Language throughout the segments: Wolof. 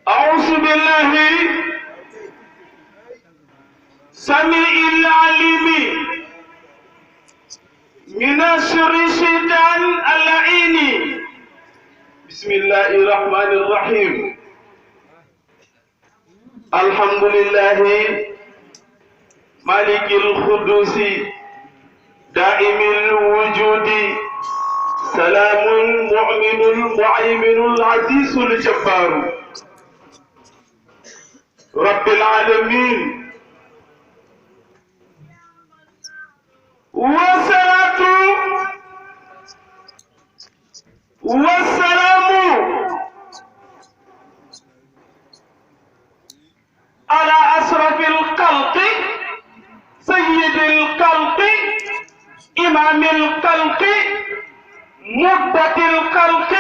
أعوذ بالله سميع العليم من شر الشيطان اللعين. بسم الله الرحمن الرحيم. الحمد لله مالك القدوس دائم الوجود سلام المؤمن المهيمن العزيز الجبار رب العالمين. والصلاة والسلام على أشرف الخلق سيد الخلق إمام الخلق مدة الخلق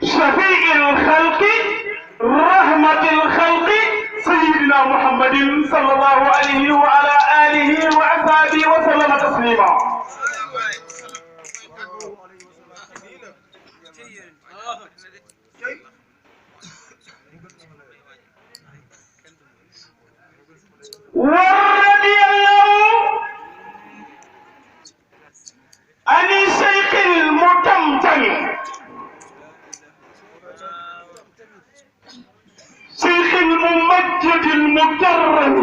شفيع الخلق رحمة الخلق سيدنا محمد صلى الله عليه وعلى آله وأصحابه وسلم تسليما. ورضي الله عن الشيخ المتمتم شيخ الممجد المكرم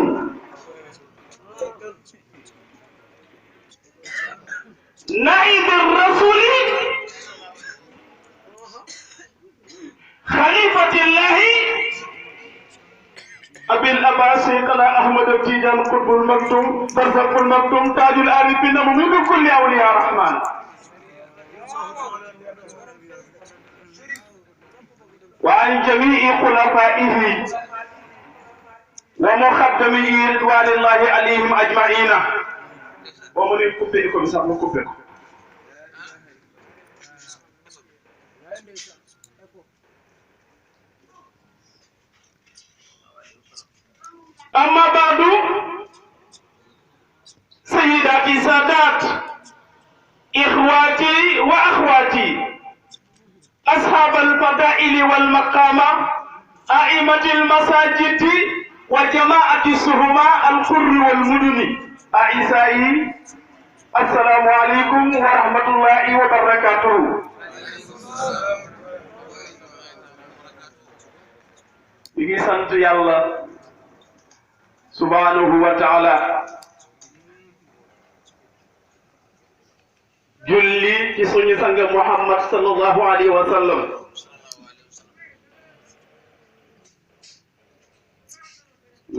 نائب الرسول خليفة الله أبي الأباس شيخنا أحمد التيجان قطب المكتوم برزق المكتوم تاج العارفين من كل أولياء الرحمن وعن جميع خلفائه ومخدمه رضوان الله عليهم أجمعين ومن يكبركم سامو كبركم أما بعد سيداتي سادات إخواتي وأخواتي أصحاب الفضائل والمقامة أئمة المساجد وجماعة السهماء القر والمدن أعزائي السلام عليكم ورحمة الله وبركاته بيجي سانت يالله سبحانه وتعالى julli ci suñu sang Muhammad sallallahu alayhi wa sallam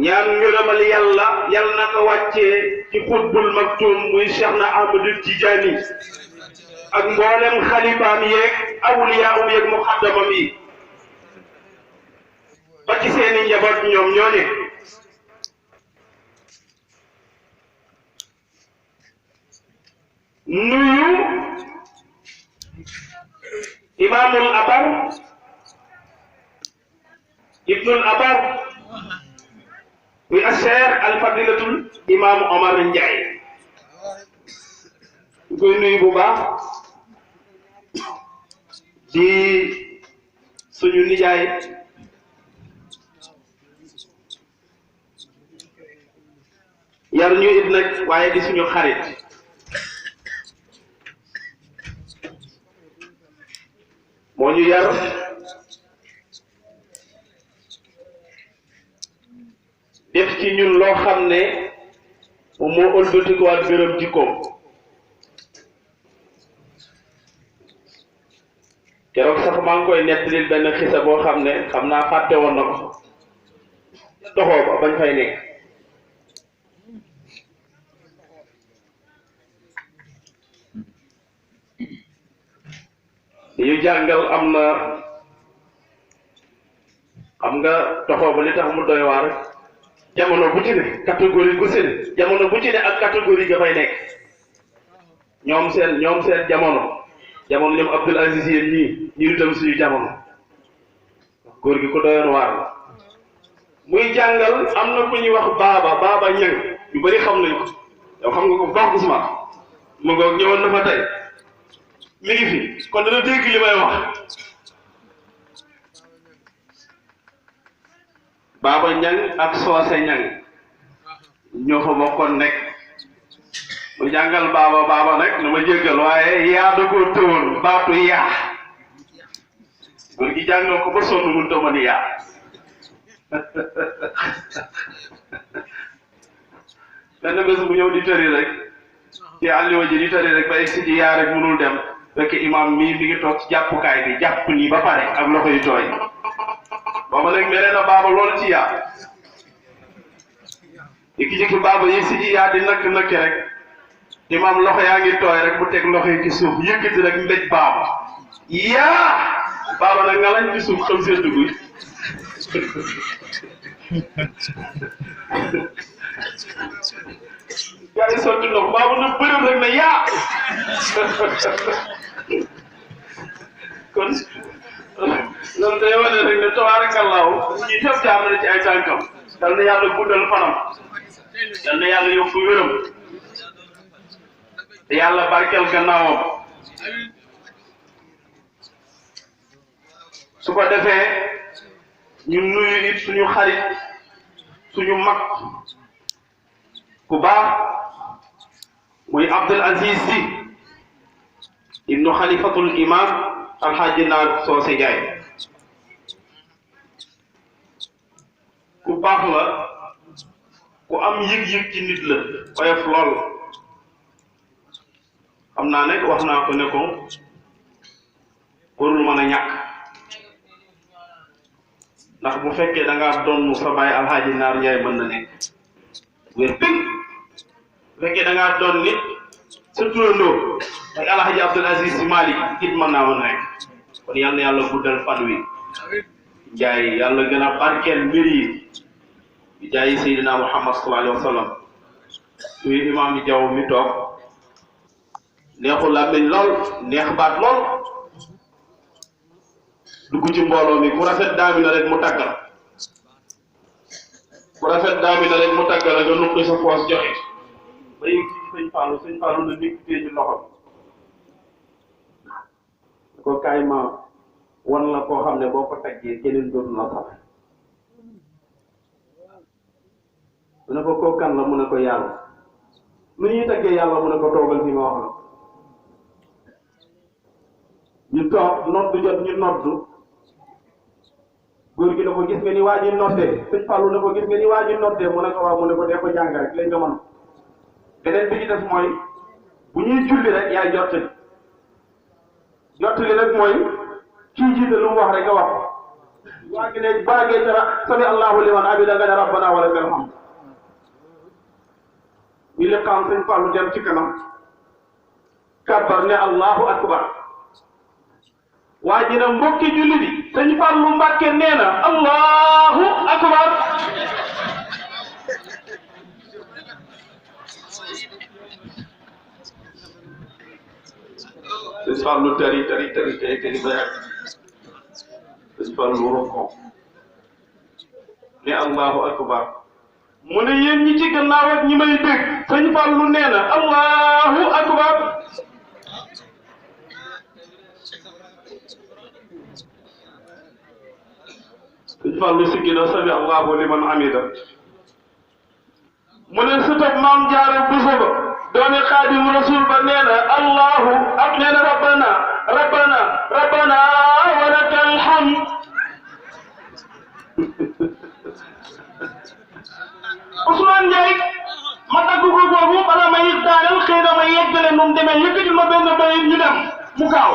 ñaan ngërëmal yàlla yal na ko wàccee ci xutbul maktum muy Cheikh na Ahmadu Tijaani ak mboolem xalifaam yeeg awliyaam yeeg muxaddamam yi ba ci seeni njaboot ñoom ñoo ne nuyu imaamul abar ibnul abar wi acheikh alfadilatul imam Omar Ndiaye koy nuyu bu baax di suñu nijaay yar ñu it nag waaye di suñu xarit moo ñu yar def ci ñun loo xam ne moo ëlbatikuwaat gërëm jikkoom keroog sax maa ngi koy nettalil benn xisa boo xam ne xam naa fàtte woon na ko toxoo ba bañ fay nekk ñu jàngal am na xam nga toxoo ba li tax mu doy waar jamono bu ci ne catégorie gu seen jamono bu ci ne ak catégorie ga fay nekk ñoom seen jamono ñoom Abdul Aziz yéen ñii ñu itam suñu jamono góor gi ko doyoon waar la muy jàngal am na ku ñuy wax baaba ñang ñu bari xam nañ ko yow xam nga ko baax Ousmane mu ngoog ñëwoon na fa tey mi ngi fi kon dana dégg li may wax baaba ñang ak soose ñang ñoo fa bokkoon nekk mu jàngal baaba nag na ma jéggal waaye yaa da koo tëwoon baatu yaa góor gi jàngal ko ba sonn mu tëwoon yaa benn bés bu ñëw di tëri rek ci àlliwa ji di tëri rek ba egsi ci yaa rek mënul dem fekk imam mii mi ngi toog ci jàppukaay bi jàpp nii ba pare ak loxo yu tooy booba nag mere na baaba loolu ci yaa jikki-jikki baaba yi si ci yaa di nakk-nakki rek imam loxo yaa ngi tooy rek bu teg loxo yi ci suuf yëkkati rek mbéj baaba yaa baaba nag nga lañ ci suuf xam seen dugg gaa yi sotti ndox baaba na bërëb rek na yaa kon loolu day wane rek ne tabaarakallaahu ñi ñëpp jaar na ci ay tànkam yal na yàlla guddal fanam yal na yàlla yokk wéram te yàlla barkeel gannaawam su ko defee ñu nuyu it suñu xarit suñu mag ku baax muy Abdul Aziz Sy ibnu xalifatul imam alxaaji Naar Soose Njaay ku baax la ku am yëg-yëg ci nit la oyof lool xam naa ne wax naa ko ne ko warul mën a ñàkk ndax bu fekkee da ngaa doon sa baay alxaaji Naar Njaay mën na nekk wér ping bu fekkee da ngaa doon nit sa turandoo ak alxaaji Abdul Aziz Si Malik it mën naa mën nekk kon yal na yàlla guddal fan wi jaay yàlla gën a barkeel mbir yi bi jaay Seydina Muhammad sallallahu alayhi wa sallam suy imaam yi jaw mi toog neexul làmmiñ lool neex baat lool dugg ci mbooloo mi ku rafet daamina rek mu tàggal ku rafet daamina rek mu tàggal nga nuqi sa poos joxe ba yëg ci sëñ Fallou na nekk tee ci loxo ko kaay ma wan la koo xam ne boo ko taggee keneen dootu la sax mu ne ko koo kan la mu ne ko yàlla lu ñuy taggee yàlla mu ne ko toogal fi ma wax la ñu toog noddu jot ñu noddu góor gi ne ko gis nga ni waa ji noddee sëñ Fallou ne ko gis nga ni waa ji noddee mu ne ko waaw mu ne ko dee ko jàng rek lañ nga mën beneen bi ci des mooy bu ñuy julli rek yaay jottali rek mooy kii jiite lu mu wax rek nga wax waa gi ne baagee ca sami allahu liman hamida nga ne rabbana wa lakal hamd ñu liqaam sëñ Fallou dem ci kanam kàbbar ne allahu akbar waa ji ne mbokki julli bi sëñ Fallou Mbàkke nee na allahu akbar sëñ Fallou tari ba yàgg sëñ Fallou rokko ne allahu akbar mu ne yéen ñi ci gannaaw ak ñi may dégg sëñ Fallou nee na allahu akbar sëñ Fallou siggi na sami allahu liman hamida mu ne sëtëb maam Jaara Buso ba doomi Xaadimu Rasul ba nee na allahu ak nee na rabbana wa lakal hamd Ousmane Ndiaye ma dagg ko boobu bala may daaneel xëy na ma yeggale nu mu demee yëkkati ma benn bay ñu dem mu gaaw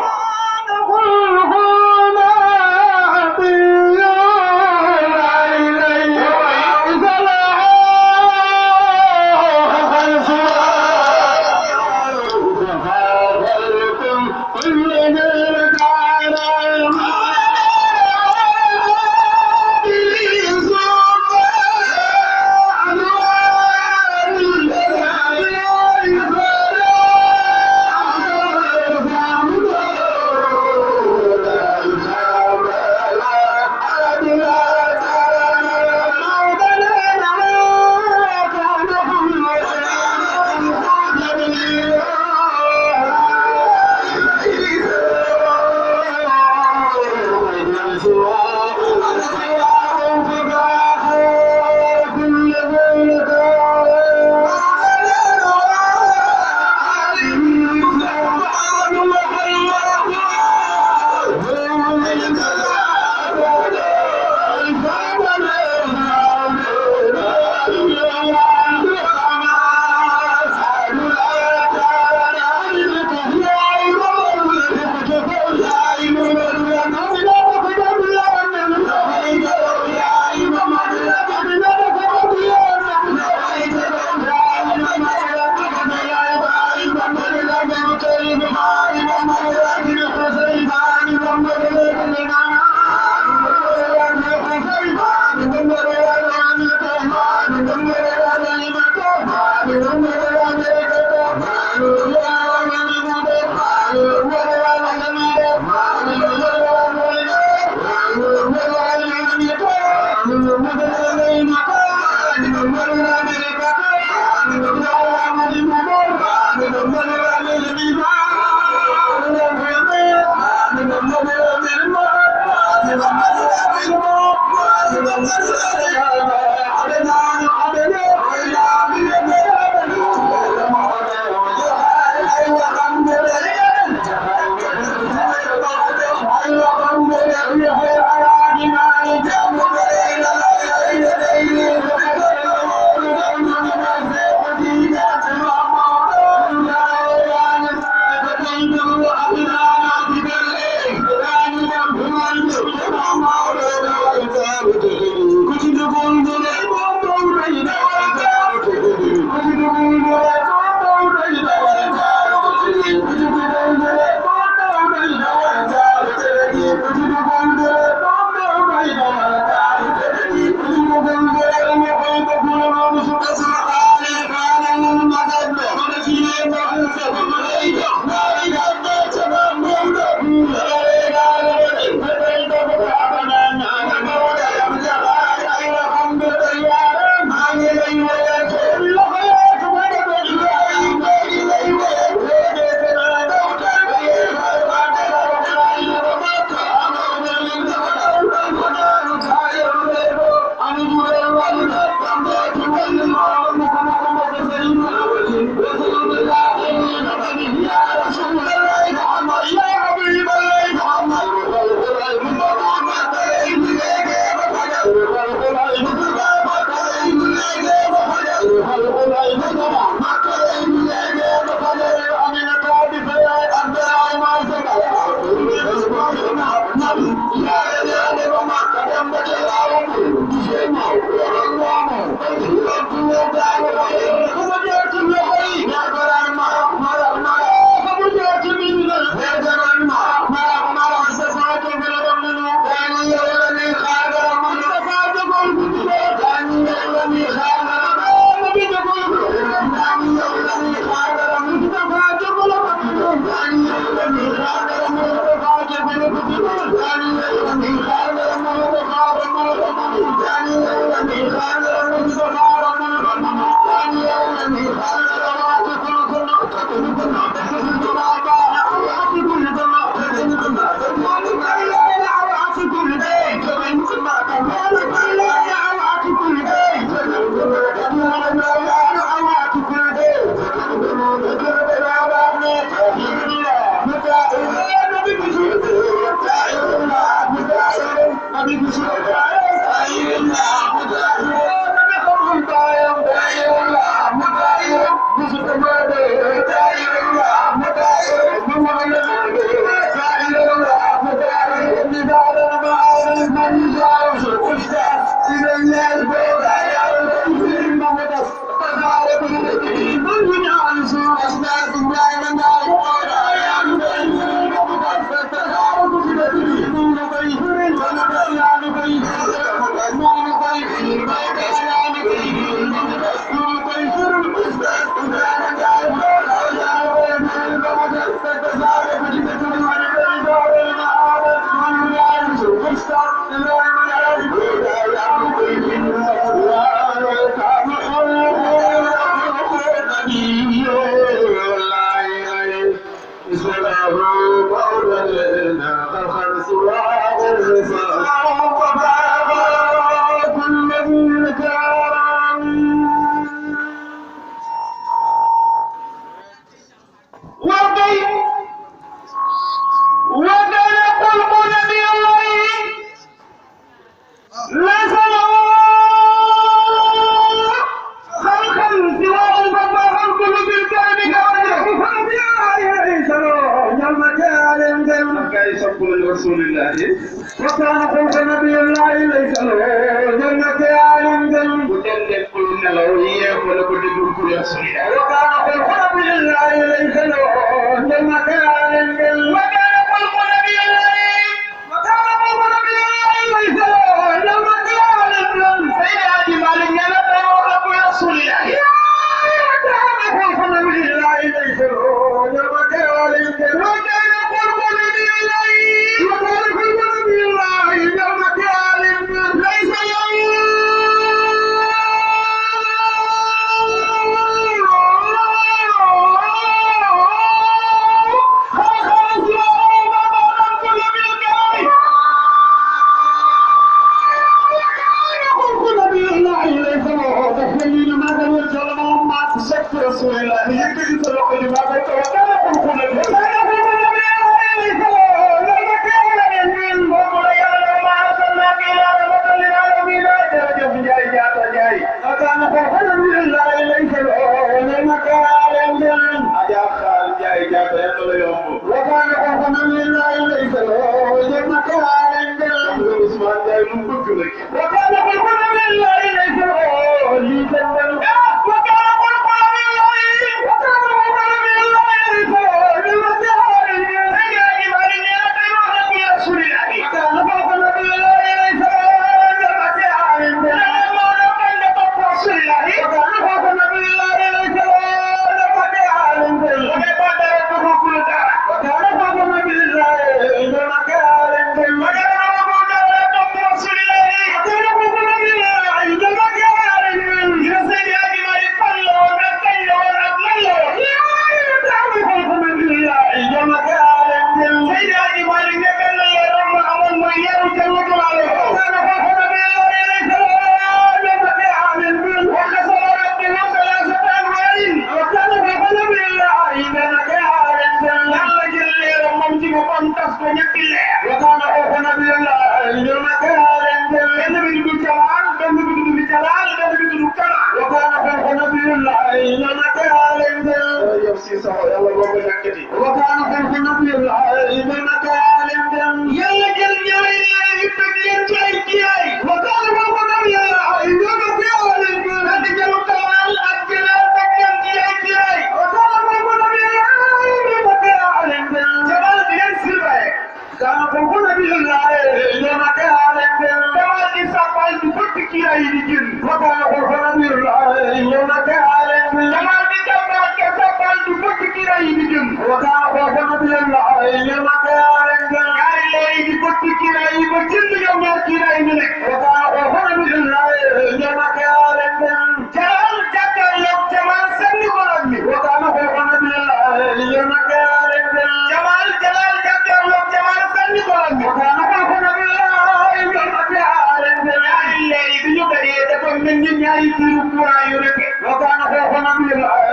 Alhamdulillah,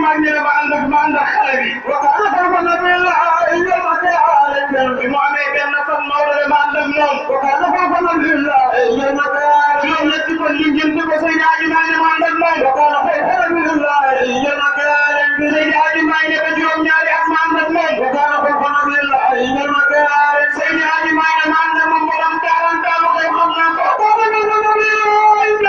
Maalik nee na ma ànd ak xale bi waxtaan ko nabi la yoma ke ale bi mu amee benn fan Maodo de ma ànd ak moom waxtaan ko nabi la yoma ke ale ñoom ñetti fan ñu ngeen ko Seydi Hadji Maalik ma ànd ak moom waxtaan ko nabi la yoma ke ale bi Seydi Hadji Maalik ba juróom-ñaari at ma ànd ak moom waxtaan ko nabi la yoma ke ale Seydi Hadji Maalik ma ànd ak moom ba am 40 ans koy xam naa ko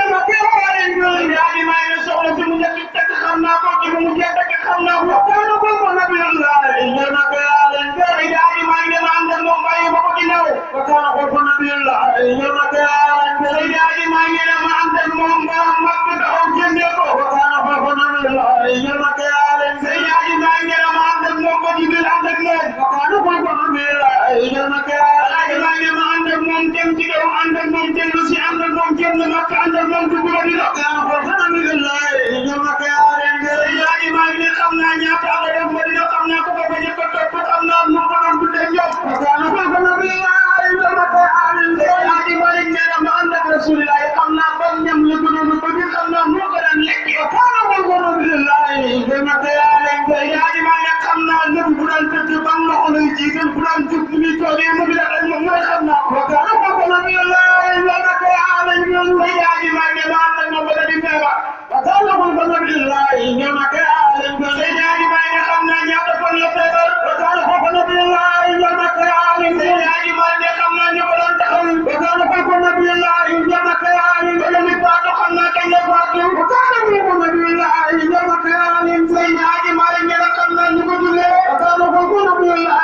yoma ke ale Seydi Hadji Maalik soxla si mu njëkk tekk xam naa ko ci mu mujjee tekk xam naa ko waxtaan ko nabi la yoma ke ale Seydi Hadji Maalik ma ànd ak moom bàyyi ba ko ginnaaw waxtaan ko nabi la yoma ke ale Seydi Hadji Maalik ma ànd ak moom ba mag taxaw génne ko waxtaan ko nabi la yoma ke ale Seydi Hadji Maalik ma ànd ak moom ba Jibril ànd ak moom waxtaan ko nabi la yoma ke ale ma ànd ak moom dem ci kaw ànd ak moom dellu si ànd ak moom génn Makka ànd ak moom dugg ba di dox waxtaan ko nabi la yoma ke ale Seydi Hadji Maalik xam naa ñaata la def ba di dox xam naa ko ko jëkk topp xam naa nu ko doon tuddee ñoom waxtaan ko nabi la yoma ke ale Seydi Hadji Maalik nee na ma ànd ak Rasulullah xam naa ban ñam la gënoon a bëgg xam naa moo ko daan lekk waxtaan ko nabi la yoma ke ale Seydi Hadji Maalik xam naa nëb bu daan tëdd ban loxo lay jiital bu daan jóg ni muy toogee mu bi daan ak moom mooy xam naa ko waxtaan ko nabi la yoma ke ale Seydi Hadji Maalik ma ànd ak moom ba di feebar waxtaan ko nabi la yoma ke ale Seydi Hadji Maalik xam naa ñaata fan la feebar waxtaan ko nabi la yoma ke ale Seydi Hadji Maalik xam naa ñu ko doon taxaw waxtaan ko nabi la yoma ke ale wala mi faatu xam naa kañ la faatu waxtaan ko nabi la yoma ke ale Seydi Hadji Maalik nee na xam naa ñu ko jullee waxtaan ko nabi la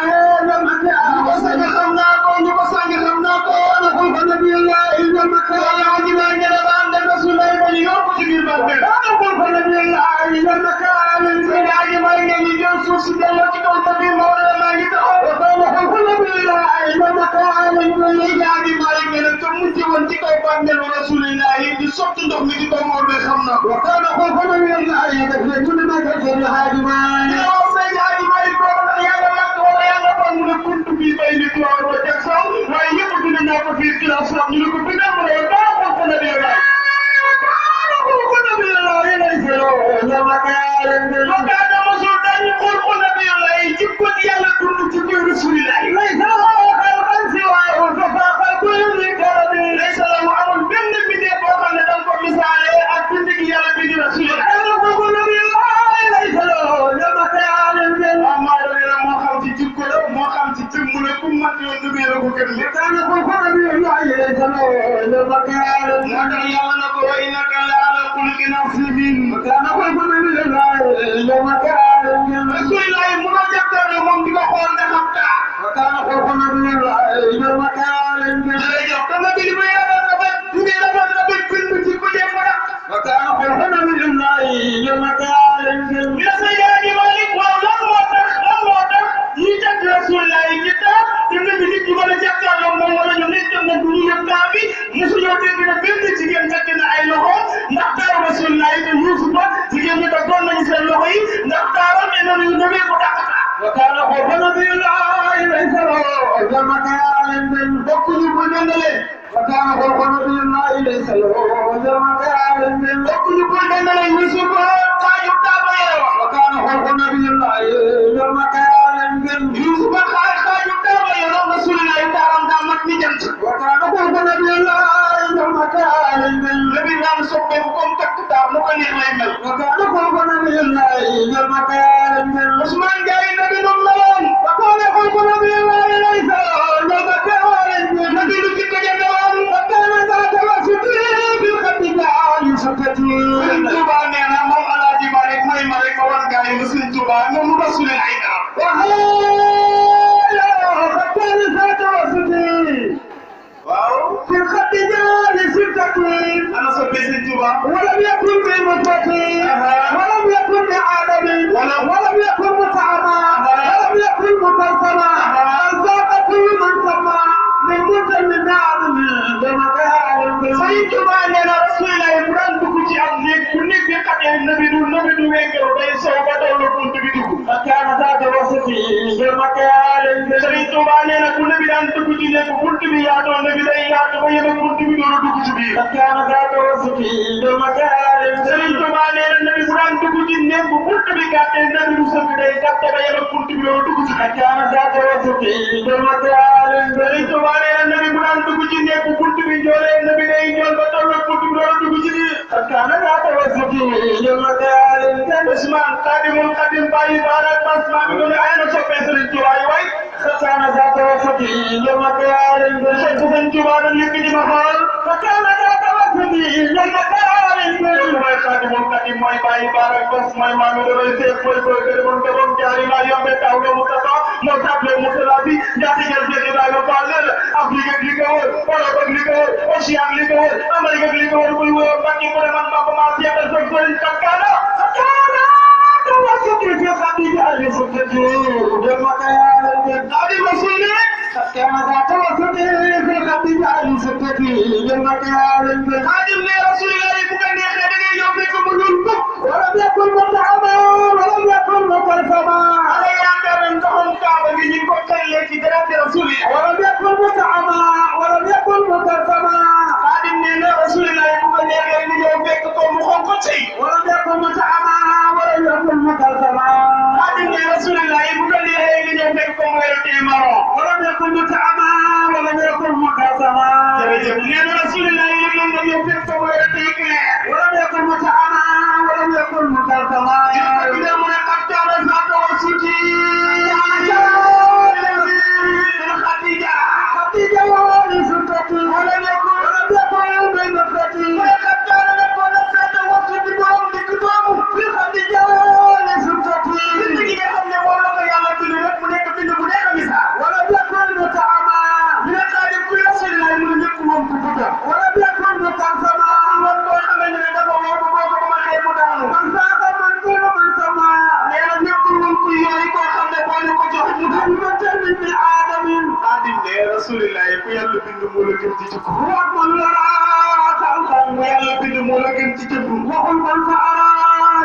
yoma ke ale xam naa ko ñu ko sang xam naa ko waxtaan ko nabi la yoma ke ale Hadji Maalik nee na ba ànd ak Rasulullah ba ñu yóbbu ci biir bàmmeel waxtaan ko nabi la yoma ke ale Seydi Hadji Maalik nee ñu jël suuf si delloo ci kaw nabi Maodo maa ngi taxaw waxtaan ko nabi la yoma ke ale Seydi Hadji Maalik nee na te mujj woon ci kaw bàmmeelu Rasulullah yi di sotti ndox mi di ko Maodo xam naa ko waxtaan ko nabi la def leen ñu ne ma def Seydi Hadji Maalik yow Seydi Hadji Maalik boobu nag yàlla lakk wala yàlla bon mu ne buntu bi bay nit lool ba jag saw waaye yëpp dina naa ko fii ci la sax ñu ne ko bindal ma lool daa ko nabi la ko nabi la yéenay selo yoma ke ale lo ka da mosul dañu xool ko nabi la jikko ci yàlla dund ci biir Rasulullah lay salaam xal ban si waaye o fa fa ko ni karabi lay salaam amul benn bindé boo xam ne dang ko misaale ak bind gi yàlla bind Rasulullah ko nabi la lay salaam yoma ke ale amma la moo xam ci jikko la moo xam ci jëmm la ku mat yoon nabi la ko gën li tan ko nabi la lay salaam yoma ke ale moo tax yàlla na ko wa innaka la ala khuluqin azimin kana ko nabi la yoma ke ale Rasulullah mu no jàppale moom di ko xool ne xam ta kana ko nabi la yoma ke ale jërëjëf te nabi li muy rafet bind ci ko def dara kana ko nabi la yoma ke ale ya Seydi Hadji Maalik waaw lan moo tax ñi jàpp Rasulullah yi ci ta te nabi nit ñi mën a jàkkaarloo moom wala ñu nekk na du ñu yëg taa bi mosu ñoo dégg na benn jigéen takk na ay loxo ndax taaru Rasulullah yi te Yuusufa jigéen ñi doon nañu seen loxo yi ndax taaram te noonu ñu demee ko dàqata وكان خوفا بالله ليس له كما كان بكل بدنه وكان خوفا بالله ليس له كما كان بكل بدنه يوسف قال تابع وكان خوفا بالله كما كان يوسف قال تابع رسول الله تعالى دامت نجمت وكان خوفا بالله كما كان النبي نام سبكم تكتاب مكن يمل وكان خوفا بالله كما كان عثمان جاي نبي الله وقال خوفا بالله ليس له كما كان نبي كجنان وكان ذات وسطي بالخطيئة سكتي سنتوبا نينا مم على جبالك ماي مالك وان جاي سنتوبا مم رسول العيدا وهي وكان ذات وسطي في الخطيئة سكتي أنا سبي سنتوبا ولم يكن في مفتي ولم يكن بعالمي ولم يكن متعبا ولم يكن مترسما الزاق كل من سمى من مجل عالم سيدنا لنا رسول الله يبران بكتي عظيم كل في قدر النبي دو وينكر بين سوف دولة كنت بدو فكان ذات وسطي كما كان سيدنا لنا كل بيان بكتي لك كنت بياتو النبي لا ياتو وين كنت بدو كتي فكان ذات وسطي كما كان سيدنا لنا النبي بران بكتي ci néeg bu bunt bi gàttee nabi bu sëgg day gàtte ba yem ak bunt bi loolu dugg ci kaana zaata wasuti Sëriñ Tuubaa nee na nabi bu daan dugg ci néeg bu bunt bi njoolee nabi day njool ba toll ak bunt bi loolu dugg ci biir kaana zaata wasuti Usmaan Xaadimul Xaadim bàyyi baara ak Usmaan bi doon ay na soppee Sëriñ Tuubaa yi way kaana zaata wasuti Sëriñ Tuubaa doon yëkk di ma xool kaana zaata wasuti mooy Xaadimul Xaadim mooy bàyyi baara ak Bas mooy maami doon seet mooy koy gërëmoon gërëm jaari laa yombe taw nga mu tato moo table mu tala bi jaati jël jël Ibrahima Fall la Afrique ak li ko wër Europe ak li ko wër Asie ak li ko wër Amérique ak li ko wër muy wër Mbàkke mu ne man Bamba maa seetal sa sëriñ kaana tawassuti fi Xadija ali sukkati dama kayal Xadim Rasul kaana tawassuti fi Xadija ali sukkati dama kayal Xadim ne Rasulullah bu ko neexee da ngay ñëw fekk mu ñuul ko wala yakul mutahama wala yakul mukalfama ala yaakaar ndoxam Kaaba gi ñu ko taylee ci dara Rasulullah wala yakul mutahama wala yakul mukalfama Xadim ne na Rasulullah bu ko neexee ni ñëw fekk ko mu xonk ci wala yakul mutahama wala yakul mukalfama Xadim ne Rasulullah bu ko neexee ni ñëw fekk ko mu wér ci maro wala yakul mutahama wala yakul mukalfama jërëjëf ne na Rasulullah ñu ñëw fekk ko mu wér ci clair wala yakul mutahama wala yakul mukalfama ñu mu ne ak taala sa do suti Khadija wala sukati wala yakul baynati ak taala ko la sa do suti borom dik doomu Khadija wala sukati li nga xam ne moom la ko Yàlla bind rek mu nekk bind bu nekk misa wala yakul mutahama ñu Xaadim ku Rasulullah mu nekk moom ku futa wala yakul mukalfama wala ko xamee ne dafa woo ko boo ko ma xey mu daanu man saaka man ko man sama nee na nekkul woon ku yooyu koo xam ne boo ñu ko jox mu daanu ma tamit bi aadamin Xaadim ne Rasulullah ku Yàlla bind moo la gën ci jikko wax man la xam-xam mu Yàlla bind moo la gën ci jëmm waxul man sa ara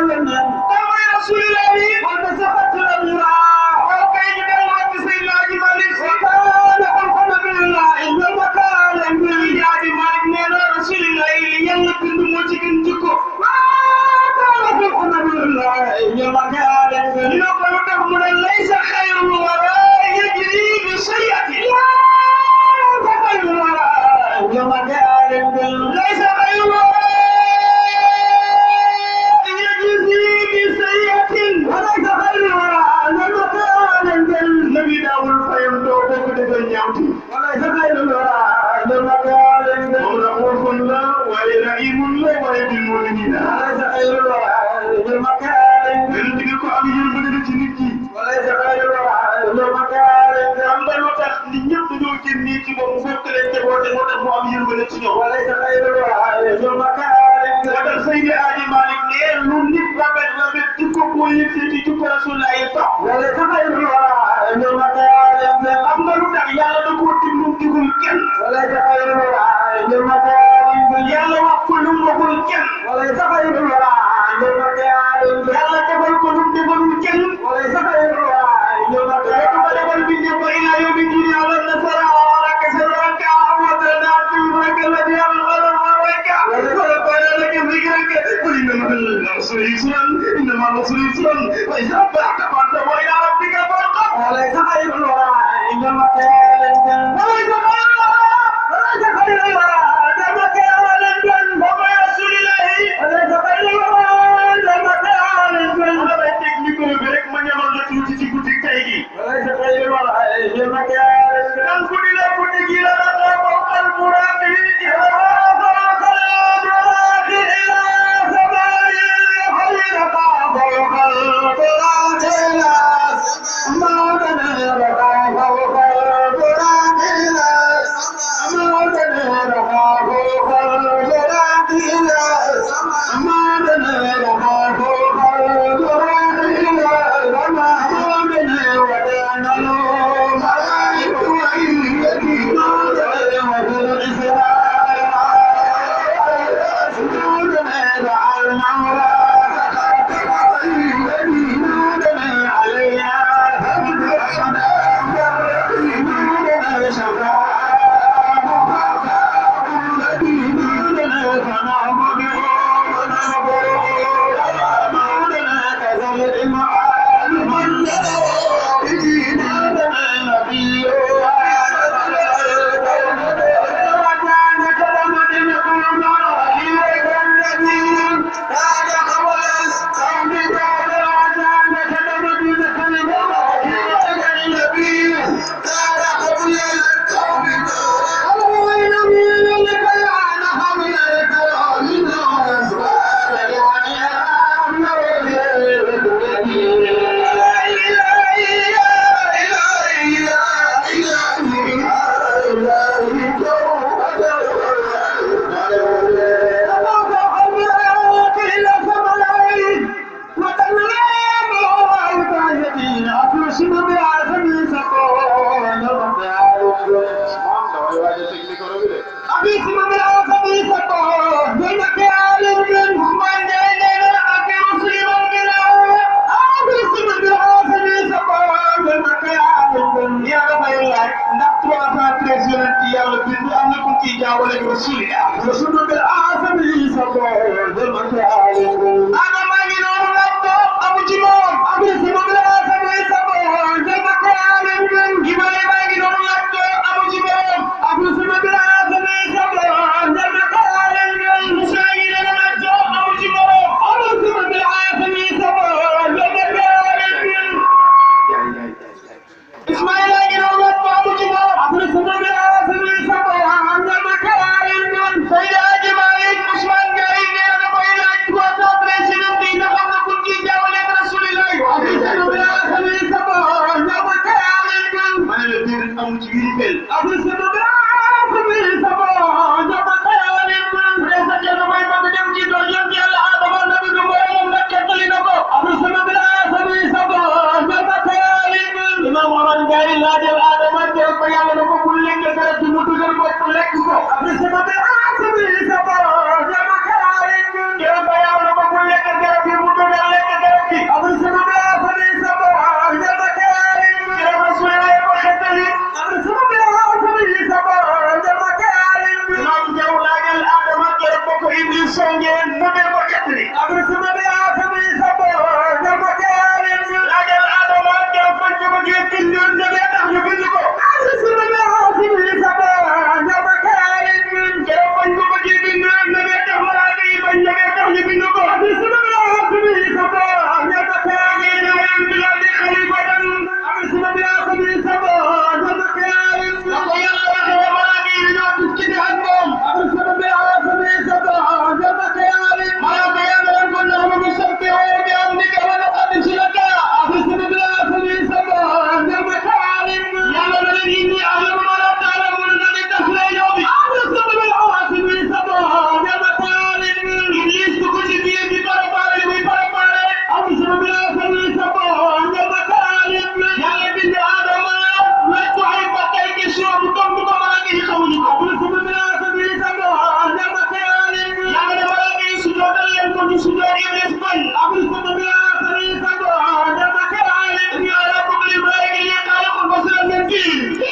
yéen mooy Rasulullah wala sa xatul amira waaw kay ñu delluwaat ci Seydina Aji Malik Si alhamdulillah inna makala bi Aji Malik nee na Rasulullah Yàlla bind moo ci gën jikko alhamdulillah inna makala bi ñu ko tax mu ne laysa xayrul wara yajri bi sayyati laysa xayrul wara inna makala bi laysa xayrul wara Nabi daawul fayam doo bokk defee ñaawti wala sa xayru la dama gaalen de moom raxoofun la waaye rahimun la waaye bil mu'minina wala sa xayru la dama gaalen de lu digal ko am yërmande ci nit ki wala sa xayru la dama gaalen de am nga lu tax nit ñëpp dañoo génn ci moom fekk leen jaboote moo tax mu am yërmande ci ñoom wala sa xayru la dama gaalen de wadal Seydi Aji Malik ne lu nit rafet rafet ci ko boo yëgsee ci jukko Rasulullah yi tax wala sa xayru la am nga lu tax Yàlla da koo digul kenn wala sa xayru la Yàlla wax ko lu mu waxul kenn wala sa xayru la Yàlla defal ko lu mu defalul kenn wala sa xayru la ko defal bi ne ko ila yawmi din Yàlla nasara rek sa raka wa dana tu rek la Yàlla wala reka wala ko la rek zikraka inna ma rasulun inna ma rasulun wa idha ba'ta wa ila rabbika farqab wala sa xayru la inna ma باسم بالعالمين سكون رب العالمين باسم بالعالمين سكون بينك العالمين من ديننا أكي مسلما بالله باسم بالعالمين سكون بينك العالمين يا رب الله نقطع فاترسل يا رب أنكم تجاوز رسول الله باسم بالعالمين سكون بينك العالمين أنا ما ينور لك أبو جمال باسم بالعالمين سكون بينك العالمين جمال ما ينور لك أبو جمال باسم بالعالمين سكون بينك العالمين مسائل لك أبو جمال باسم بالعالمين سكون بينك العالمين إسماعيل ينور لك أبو جمال باسم بالعالمين سكون بينك العالمين سيد جمال عثمان جاي أنا بينك وصل رسول دين خمسة كنت جاولة رسول الله باسم بالعالمين سكون بينك العالمين من الدين أم جبريل باسم بالعالمين سكون بينك العالمين رئيس الجمهورية مقدم جدول يوم يلا آدم النبي نبوي لك كتلينكو باسم بالعالمين سكون بينك العالمين إمام ورن جاي لا جل آدم الجل بيان لكم كل كذا متجر بكلكو باسم بالعالمين سكون بينك العالمين يا بيان لكم كل كذا متجر لك باسم بالعالمين سكون بينك العالمين يا رسول الله بخدلي باسم بالعالمين سكون بينك العالمين نام جولا جل آدم الجل بكو إبليس سنجين مدر بكتلي باسم بالعالمين سكون بينك العالمين أجل آدم الجل بكو بكي تندون نبي تحجب بكو باسم بالعالمين سكون بينك العالمين جل بكو بكي تندون نبي تحجب بكو باسم بالعالمين سكون بينك العالمين بلاد خليفة باسم بالعالمين سكون بينك العالمين لقي الله وملاكي ينات الجد عنهم باسم بالعالمين سكون بينك العالمين ما يقيم لكم نحن بسبحه بأمرك ونقدس لك باسم بالعالمين سكون بينك العالمين يا من إني أعلم ما لا تعلمون الذي تسلى يومي باسم بالعالمين سكون بينك العالمين إبليس تكون بيدي برباري وبرباري باسم بالعالمين سكون بينك العالمين يا ابن آدم لا تحب تلك الشرب تنطق ملاكي قولك باسم بالعالمين سكون بينك العالمين يا من ملاكي سجود يمكن سجود إبليس بل باسم بالعالمين سكون بينك العالمين يا رب كل ملاكي يقال البصر من دين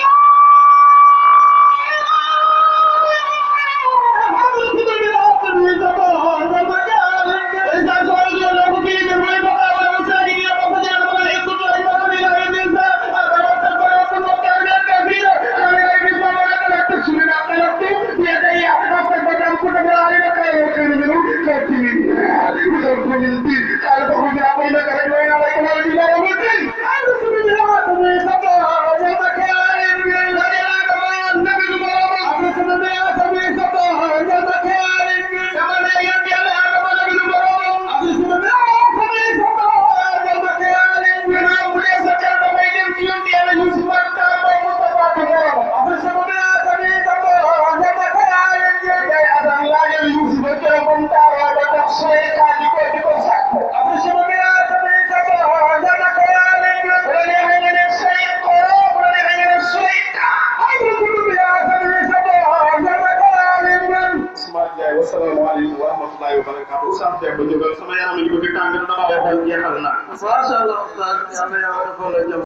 Assalamualaikum warahmatullahi wabarakatuh. Sampai berjumpa sama yang mengikuti tanggal 8 jeexal na. Masya Allah Ustaz, yàlla yàlla